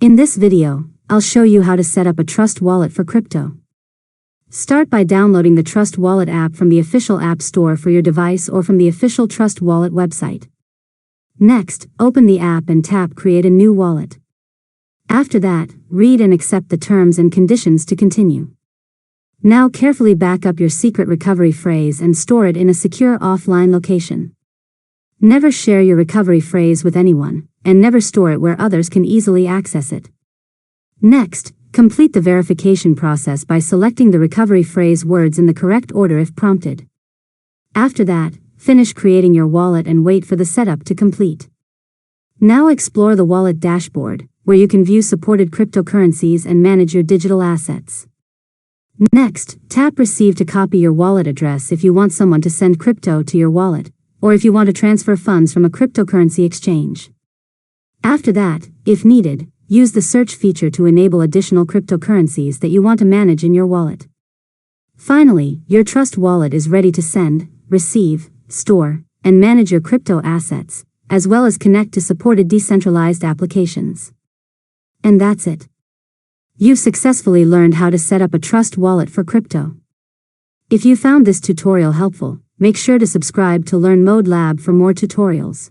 In this video, I'll show you how to set up a Trust Wallet for crypto. Start by downloading the Trust Wallet app from the official App Store for your device or from the official Trust Wallet website. Next, open the app and tap Create a new wallet. After that, read and accept the terms and conditions to continue. Now carefully back up your secret recovery phrase and store it in a secure offline location. Never share your recovery phrase with anyone, and never store it where others can easily access it. Next, complete the verification process by selecting the recovery phrase words in the correct order if prompted. After that, finish creating your wallet and wait for the setup to complete. Now explore the wallet dashboard, where you can view supported cryptocurrencies and manage your digital assets. Next, tap Receive to copy your wallet address if you want someone to send crypto to your wallet, or if you want to transfer funds from a cryptocurrency exchange. After that, if needed, use the search feature to enable additional cryptocurrencies that you want to manage in your wallet. Finally, your Trust Wallet is ready to send, receive, store, and manage your crypto assets, as well as connect to supported decentralized applications. And that's it. You've successfully learned how to set up a Trust Wallet for crypto. If you found this tutorial helpful, make sure to subscribe to Learn Mode Lab for more tutorials.